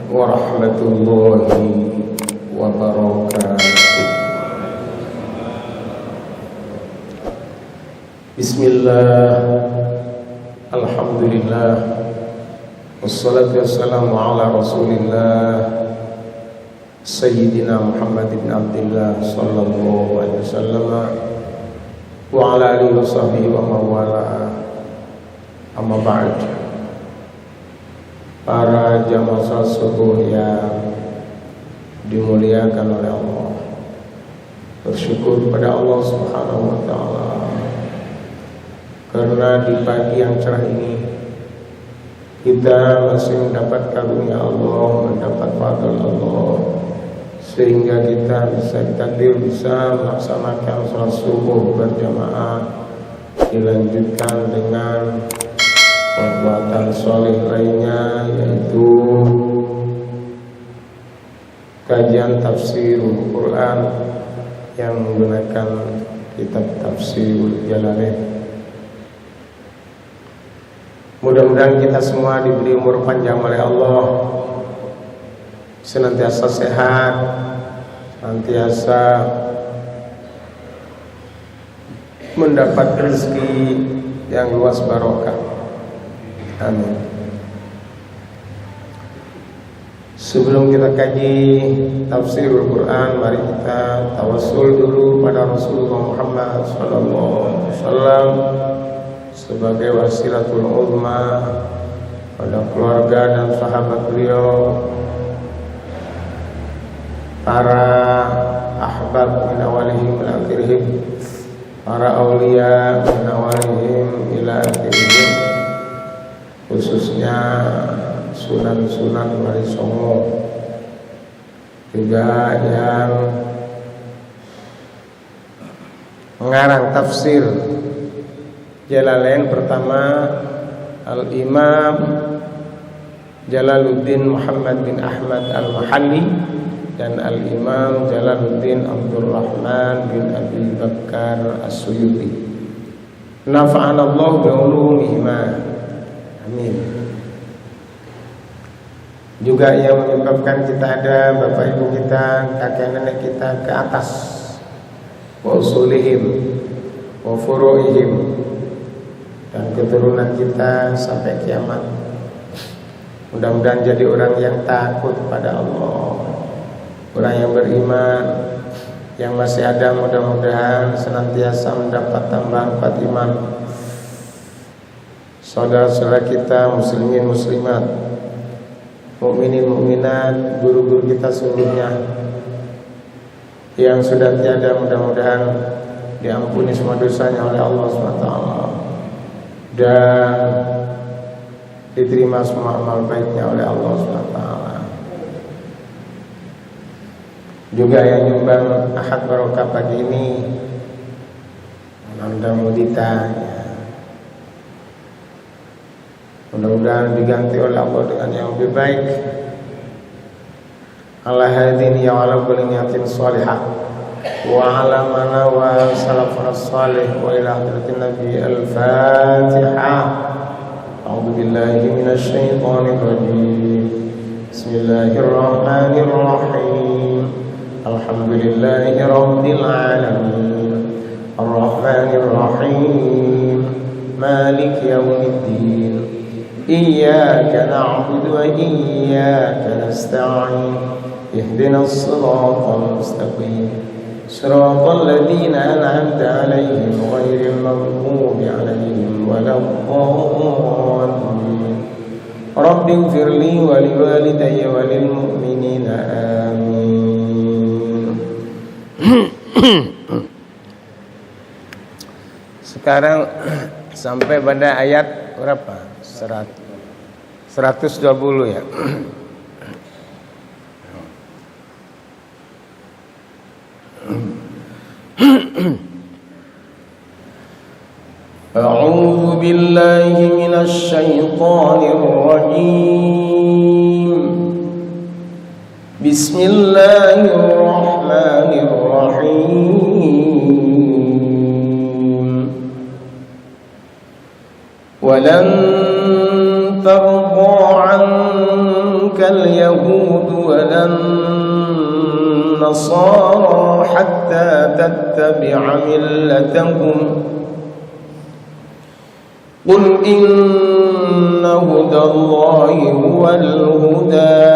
warahmatullahi wabarakatuh. Bismillah, alhamdulillah, wassalatu wassalamu ala rasulillah Sayyidina Muhammad ibn Abdillah sallallahu alaihi wasallam wa ala alihi wa sahbihi wa mawala. Amma ba'd. Para jamaah salat subuh yang dimuliakan oleh Allah, bersyukur pada Allah Subhanahu wa taala karena di pagi yang cerah ini kita masih mendapat karunia Allah, mendapat fadl Allah, sehingga kita bisa melaksanakan salat subuh berjamaah, dilanjutkan dengan perbuatan soleh lainnya, yaitu kajian tafsir Al-Quran yang menggunakan kitab tafsir Jalalain. Mudah-mudahan kita semua diberi umur panjang oleh Allah, senantiasa sehat, senantiasa mendapat rezeki yang luas barokah. Amin. Sebelum kita kaji tafsir Al-Quran, mari kita tawassul dulu pada Rasulullah Muhammad SAW sebagai wasilatul uzma pada keluarga dan sahabat beliau, para ahbab min awalihim ila akhirihim, para awliya min awalihim ila akhirihim, khususnya sunan-sunan Wali Songo, juga yang mengarang tafsir Jalalain. Pertama Al-Imam Jalaluddin Muhammad bin Ahmad Al-Mahalli dan Al-Imam Jalaluddin Abdul Rahman bin Abi Bakar As-Suyuti. Nafa'ana Allah bi'ulumihima. Amin. Juga yang menyebabkan kita ada bapak ibu kita, kakek nenek kita ke atas, wa usulihim wa furu'ihim, dan keturunan kita sampai kiamat. Mudah-mudahan jadi orang yang takut pada Allah, orang yang beriman, yang masih ada mudah-mudahan senantiasa mendapat tambahan kuat iman. Saudara-saudara kita muslimin muslimat, mukminin mukminat, guru-guru kita seluruhnya yang sudah tiada, mudah-mudahan diampuni semua dosanya oleh Allah SWT dan diterima semua amal baiknya oleh Allah SWT. Juga yang nyumbang ahad barokah pagi ini, Nanda Mudita, mudah-mudahan diganti oleh Allah dengan yang lebih baik. Ala hadin ya ala kulli niyatin salihah wa ala mana wa salafun salih wa ila hadratin nabi. Al-Fatihah. A'udzu billahi minasy syaithanir rajim. Bismillahirrahmanirrahim. Alhamdulillahi rabbil alamin. Ar-Rahmanir Rahim. Maliki yaumiddin. Iyyaka na'budu wa iyyaka nasta'in. Ihdinas siratal mustaqim. Siratal ladzina an'amta 'alaihim ghairil maghdubi 'alaihim waladdallin. Rabbi ighfirli wa liwalidayya wa lil mu'minina amin. Sekarang sampai pada ayat berapa? 120 ya. A'udzu billahi minasy syaithanir rajim. Bismillahirrahmanirrahim. Walan ترضى عنك اليهود ولا النصارى حتى تتبع ملتهم قل إن هدى الله هو الهدى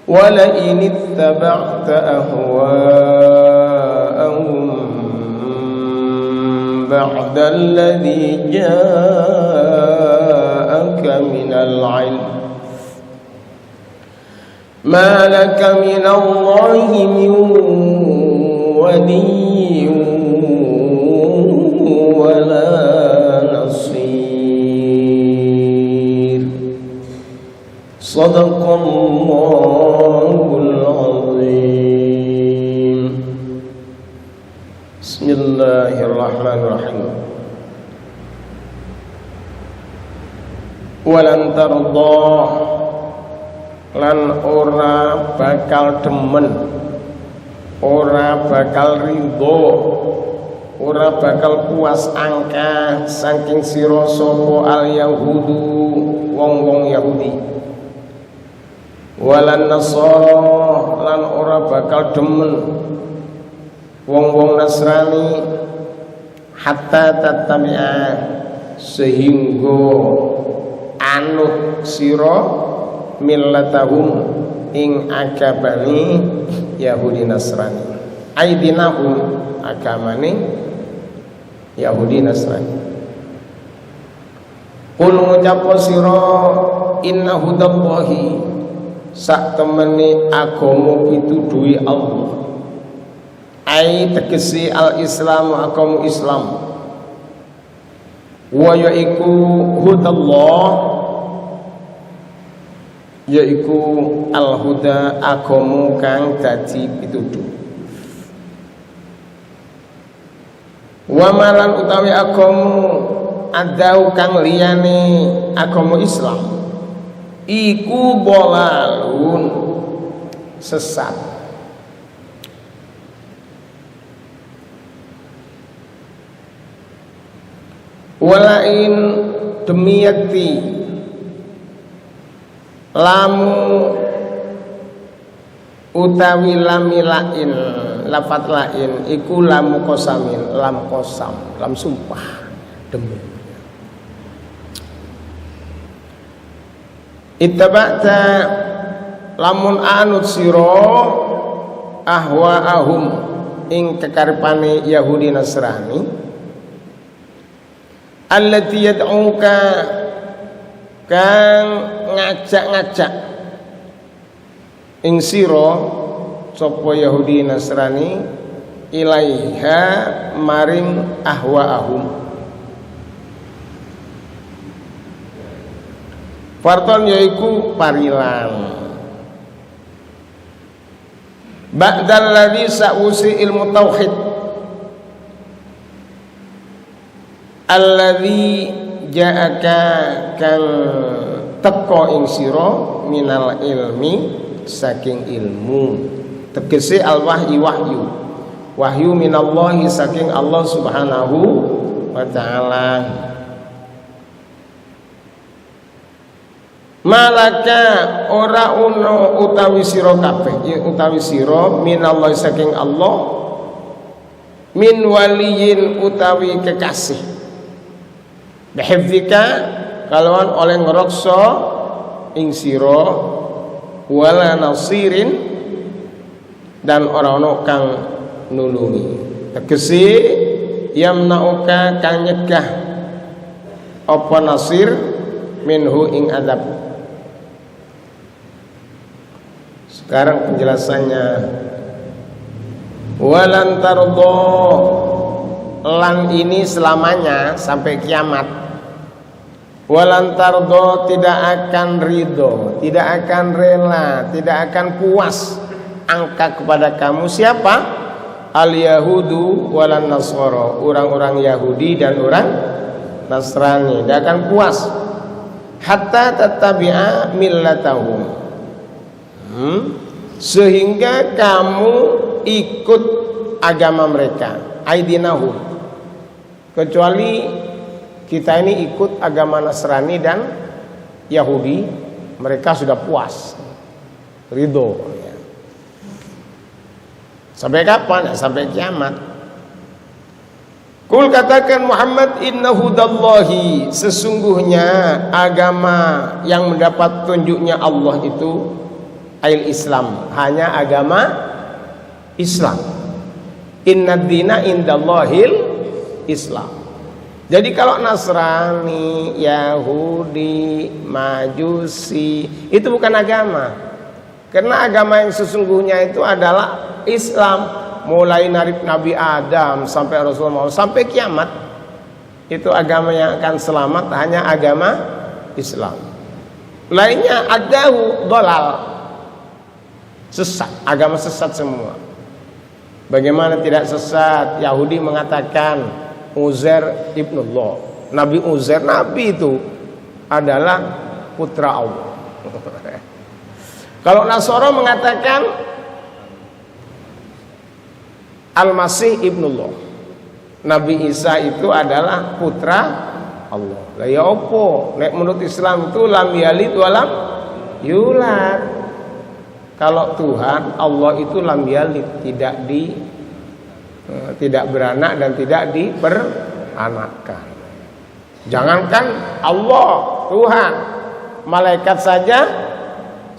ولئن اتبعت أهواءهم بعد الذي جاءك من العلم ما لك من الله من ولي ولا نصير صدق الله العظيم بسم الله الرحمن الرحيم ولن ترضى lan ora bakal demen, ora bakal ridho, ora bakal puas angka saking sira sapa al yahudu wong-wong Yahudi walan nasara lan ora bakal demen wong-wong Nasrani hatta tattabi'a sehingga anut sira millatahum ing agabani Yahudi Nasrani aidinahum agamane Yahudi Nasrani qul ngucapa sira inna hudallahi sak temene agama pituduhe Allah ai tegese al Islam agama Islam wa yaiku hudallah yaiku al-huda agama kang dadi pituduh wa malan utawi agama adau kang liyane agama Islam iku bolalun sesat walain demiyati lamu utawi lamilain lafat lain iku lamu kosamin lam kosam lam sumpah demi ittaba'ta lamun anut sira ahwaahum ing kekarepane Yahudi Nasrani allati yad'uka kang ngajak-ngajak ing sira sapa Yahudi Nasrani ilaiha maring ahwaahum farton yaiku parilan ba'dal ladzi sa'usi ilmu tauhid alladzi ja'aka kang teko ing sira minal ilmi saking ilmu tegese al wahyu wahyu minallahi saking Allah subhanahu wa ta'ala malaka ora ono utawi sira kabeh utawi sira minallahi saking Allah min waliyin utawi kekasih bihifdzika kalawan oleh ngereksa ing sira wala nasirin dan orang-orang kang nulungi tegese yamnauka kang nyegah apa nasir minhu ing adab. Sekarang penjelasannya walan tardo lan ini selamanya sampai kiamat. Walan tardo tidak akan ridho, tidak akan rela, tidak akan puas angka kepada kamu siapa? Al Yahudu walan Nasara, orang-orang Yahudi dan orang Nasrani tidak akan puas hatta tattabi'a millatahum, sehingga kamu ikut agama mereka, aidinahum, kecuali kita ini ikut agama Nasrani dan Yahudi, mereka sudah puas, ridho. Ya. Sampai kapan? Sampai kiamat. Kul katakan Muhammad, inna hudallahi, sesungguhnya agama yang mendapat tunjuknya Allah itu ail Islam, hanya agama Islam. Inna dina indallahil Islam. Jadi kalau Nasrani, Yahudi, Majusi itu bukan agama. Karena agama yang sesungguhnya itu adalah Islam. Mulai dari Nabi Adam sampai Rasulullah sampai kiamat, itu agama yang akan selamat hanya agama Islam. Lainnya adahu dolal, sesat, agama sesat semua. Bagaimana tidak sesat? Yahudi mengatakan Uzair ibnullah. Nabi Uzair, Nabi itu adalah putra Allah. Kalau Nasara mengatakan Al-Masih ibnullah, Nabi Isa itu adalah putra Allah. Lah ya opo? Nek menurut Islam itu lam yalid walam yulad. Kalau Tuhan Allah itu lam yalid, tidak beranak dan tidak diperanakkan. Jangankan Allah, Tuhan, malaikat saja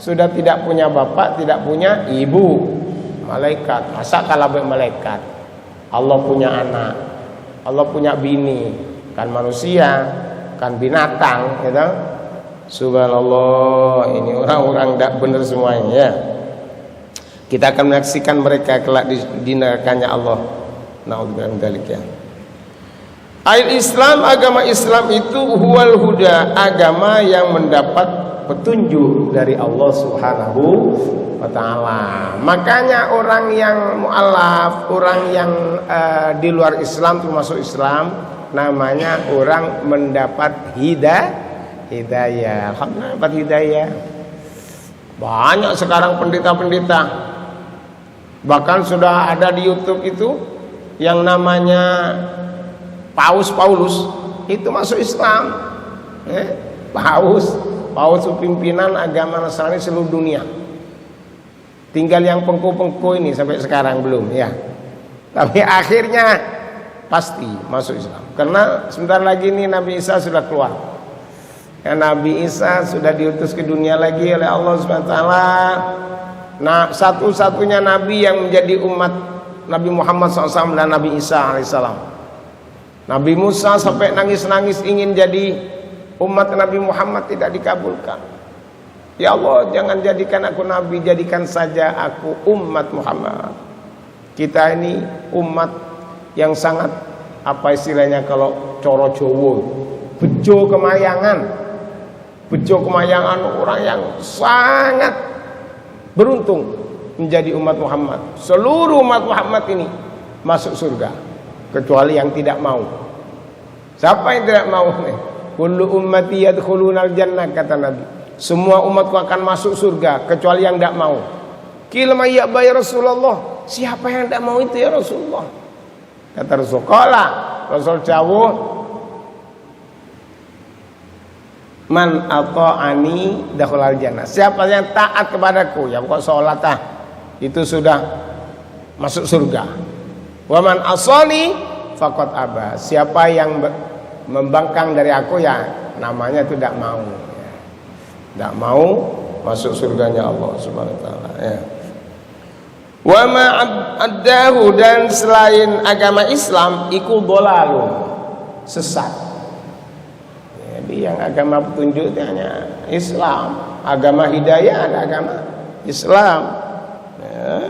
sudah tidak punya bapak, tidak punya ibu. Malaikat, masa kalau malaikat Allah punya anak, Allah punya bini, kan manusia, kan binatang, gitu. Subhanallah, ini orang-orang tidak benar semuanya. Ya. Kita akan menyaksikan mereka kelak di nerakanya Allah. Naudzubillah min dzalik ya. Al-Islam, agama Islam itu huwal huda, agama yang mendapat petunjuk dari Allah Subhanahu wa ta'ala. Makanya orang yang mu'alaf, orang yang di luar Islam termasuk Islam, namanya orang mendapat hidayah. Alhamdulillah dapat hidayah. Banyak sekarang pendeta-pendeta, bahkan sudah ada di YouTube itu yang namanya Paulus itu masuk Islam. Paus pimpinan agama Nasrani seluruh dunia. Tinggal yang pengko-pengko ini sampai sekarang belum ya. Tapi akhirnya pasti masuk Islam. Karena sebentar lagi ini Nabi Isa sudah keluar. Ya, Nabi Isa sudah diutus ke dunia lagi oleh Allah SWT. Nah, satu-satunya Nabi yang menjadi umat Nabi Muhammad SAW dan Nabi Isa AS. Nabi Musa sampai nangis-nangis ingin jadi umat Nabi Muhammad, tidak dikabulkan. Ya Allah, jangan jadikan aku Nabi, jadikan saja aku umat Muhammad. Kita ini umat yang sangat, apa istilahnya kalau coro Jowo, bejo kemayangan, orang yang sangat beruntung menjadi umat Muhammad. Seluruh umat Muhammad ini masuk surga, kecuali yang tidak mau. Siapa yang tidak mau? Kullu ummati yadkhulunal jannah, kata Nabi. Semua umatku akan masuk surga kecuali yang tidak mau. Qila may ya'ba ya Rasulullah? Siapa yang tidak mau itu ya Rasulullah? Kata Rasul, qala, Rasul jawab, man ata'ani dakhulal jannah. Siapa yang taat kepadaku, ya pokok salat itu sudah masuk surga. Wa man asani faqad aba. Siapa yang membangkang dari aku, ya namanya itu tidak mau. Tidak mau masuk surganya Allah Subhanahu wa taala ya. Wa ma addahu, dan selain agama Islam iku dhalalun, sesat. Jadi yang agama petunjuk itu hanya Islam, agama hidayah ada agama Islam ya.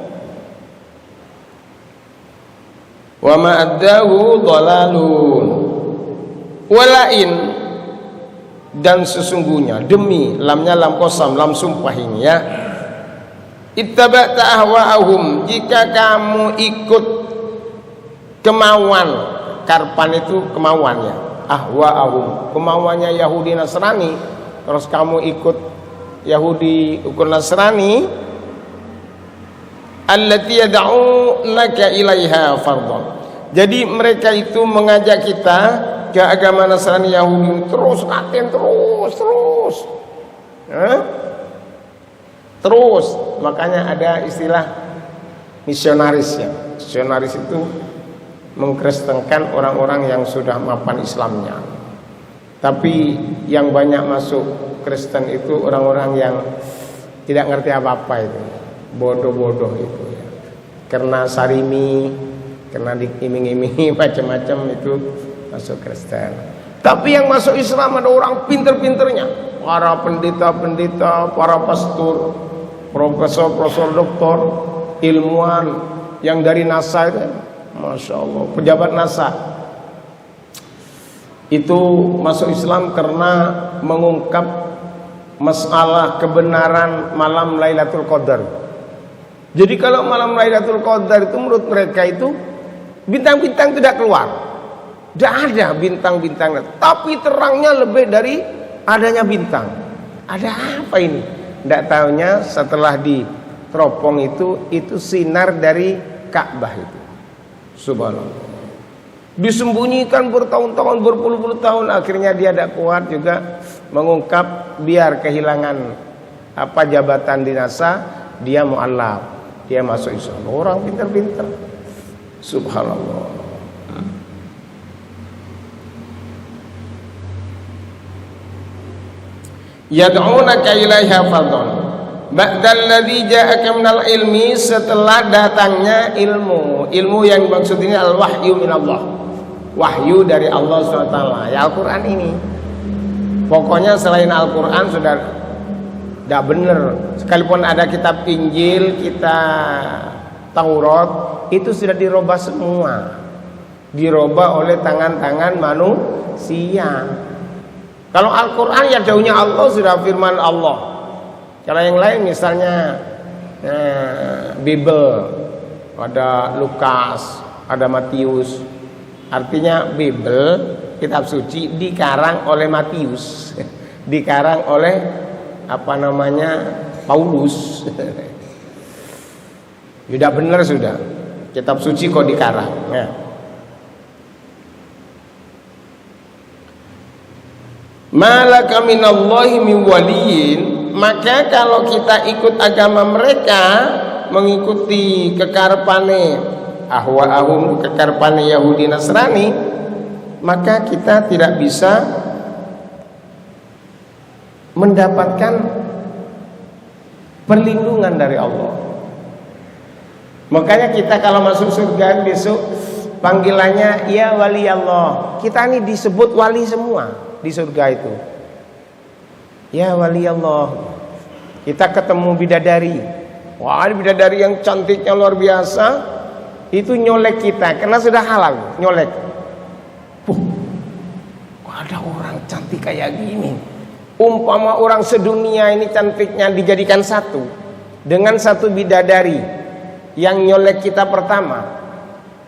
Wa ma addahu dhalalun walain, dan sesungguhnya, demi, lamnya lam qasam, lam sumpah ini ya. Ittaba'ta ahwa'ahum, jika kamu ikut kemauan, karpan itu kemauannya, ahwa'ahum, kemauannya Yahudi Nasrani, terus kamu ikut Yahudi ikut Nasrani, allati yad'unaka ilaiha fardhan. Jadi mereka itu mengajak kita ke agama Nasrani Yahudi terus, laten terus Terus makanya ada istilah misionaris ya. Misionaris itu mengkristenkan orang-orang yang sudah mapan Islamnya. Tapi yang banyak masuk Kristen itu orang-orang yang tidak ngerti apa-apa itu, bodoh-bodoh itu ya. Karena sarimi, karena diiming-imingi macam-macam itu masuk Kristen. Tapi yang masuk Islam ada orang pinter-pinternya, para pendeta-pendeta, para pastor, profesor doktor, ilmuwan yang dari NASA itu, Masya Allah, pejabat NASA itu masuk Islam karena mengungkap masalah kebenaran malam Lailatul Qadar. Jadi kalau malam Lailatul Qadar itu menurut mereka itu bintang-bintang tidak keluar, tidak ada bintang-bintang, tapi terangnya lebih dari adanya bintang. Ada apa ini? Tidak tahunya setelah diteropong itu sinar dari Ka'bah itu. Subhanallah. Disembunyikan bertahun-tahun, berpuluh-puluh tahun, akhirnya dia tidak kuat juga mengungkap, biar kehilangan jabatan di NASA, dia mu'allaf, dia masuk Islam. Orang pintar-pintar. Subhanallah. Yad'unaka ilaiha fadhon ba'dal ladzi ja'aka minal ilmi, setelah datangnya ilmu yang maksud ini al-wahyu minallah, wahyu dari Allah SWT, ya Al-Quran ini. Pokoknya selain Al-Quran sudah tidak benar. Sekalipun ada kitab Injil, kitab Taurat, itu sudah dirubah semua, dirubah oleh tangan-tangan manusia. Kalau Al-Quran ya jauhnya Allah, sudah firman Allah. Kalau yang lain misalnya Bible, ada Lukas, ada Matius. Artinya Bible, kitab suci, dikarang oleh Matius, dikarang oleh Paulus. Sudah benar sudah, kitab suci kok dikarang ya. Malaka minallahi min waliyin, maka kalau kita ikut agama mereka, mengikuti kekarepane ahwaahum, kekarepane Yahudi Nasrani, maka kita tidak bisa mendapatkan perlindungan dari Allah. Makanya kita kalau masuk surga besok panggilannya ya wali Allah. Kita ini disebut wali semua di surga itu. Ya wali Allah. Kita ketemu bidadari. Wah, bidadari yang cantiknya luar biasa. Itu nyolek kita karena sudah halal nyolek. Kok ada orang cantik kayak gini? Umpama orang sedunia ini cantiknya dijadikan satu dengan satu bidadari yang nyolek kita pertama,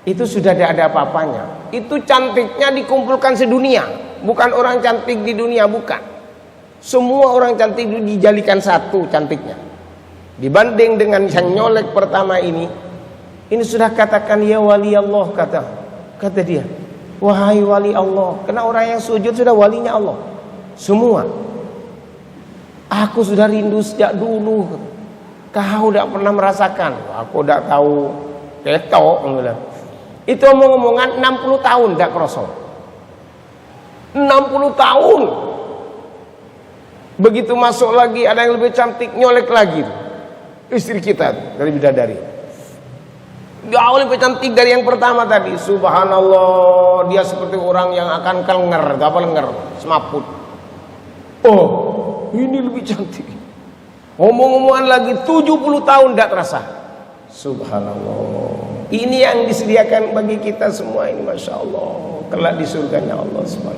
itu sudah tidak ada apa-apanya. Itu cantiknya dikumpulkan sedunia, bukan orang cantik di dunia, bukan. Semua orang cantik itu dijadikan satu cantiknya. Dibanding dengan yang nyolek pertama ini sudah katakan ya wali Allah, kata dia. Wahai wali Allah, karena orang yang sujud sudah walinya Allah. Semua. Aku sudah rindu sejak dulu. Kau tidak pernah merasakan. Aku tidak tahu. Ketok. Itu omong-omongan 60 tahun tidak kerosok. 60 tahun. Begitu masuk lagi ada yang lebih cantik, nyolek lagi. Istri kita dari bidadari. Jauh lebih cantik dari yang pertama tadi. Subhanallah, dia seperti orang yang akan kelenger, semaput. Oh, ini lebih cantik. Ngomong-ngomongan lagi 70 tahun tidak terasa. Subhanallah. Ini yang disediakan bagi kita semua ini, Masya Allah. Kelak di surganya Allah SWT.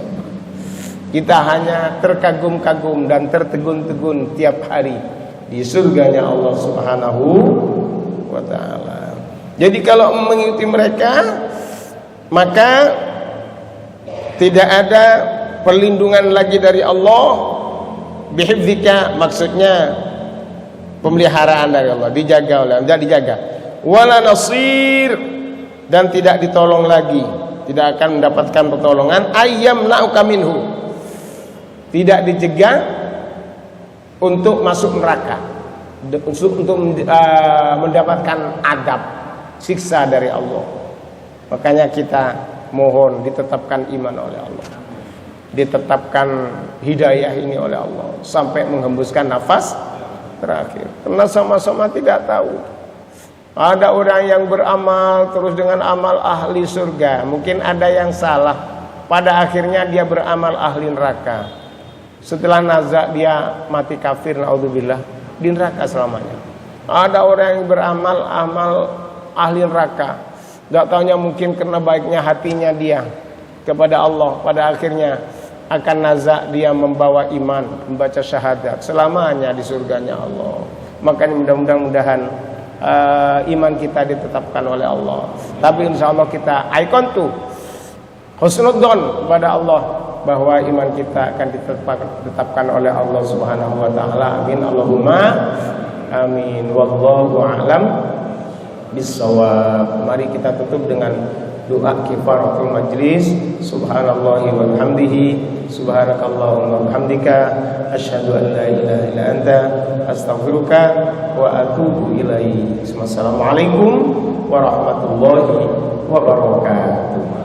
Kita hanya terkagum-kagum dan tertegun-tegun tiap hari di surganya Allah Subhanahu wa ta'ala. Jadi kalau mengikuti mereka, maka tidak ada perlindungan lagi dari Allah. Bihifdzika, maksudnya pemeliharaan dari Allah, dijaga oleh Allah, dijaga. Wala nasir, dan tidak ditolong lagi, tidak akan mendapatkan pertolongan. Ayyam na'uka minhu, tidak dicegah untuk masuk neraka, untuk mendapatkan adab, siksa dari Allah. Makanya kita mohon ditetapkan iman oleh Allah, ditetapkan hidayah ini oleh Allah sampai menghembuskan nafas terakhir. Karena sama-sama tidak tahu. Ada orang yang beramal terus dengan amal ahli surga, mungkin ada yang salah, pada akhirnya dia beramal ahli neraka. Setelah nazak dia mati kafir, naudzubillah, di neraka selamanya. Ada orang yang beramal amal ahli neraka, tidak tahunya mungkin karena baiknya hatinya dia kepada Allah, pada akhirnya akan nazak dia membawa iman, membaca syahadat, selamanya di surganya Allah. Makanya mudah-mudahan iman kita ditetapkan oleh Allah. Tapi insya Allah kita ikontu husnudzon kepada Allah bahwa iman kita akan ditetapkan oleh Allah Subhanahu wa taala. Amin Allahumma amin. Wallahu a'lam bissawab. Mari kita tutup dengan doa kifaratul majlis. Subhanallahi walhamdihi, subhanakallahumma wabihamdika, asyhadu an la ilaha illa anta, astaghfiruka wa atubu ilaik. Wassalamualaikum warahmatullahi wabarakatuh.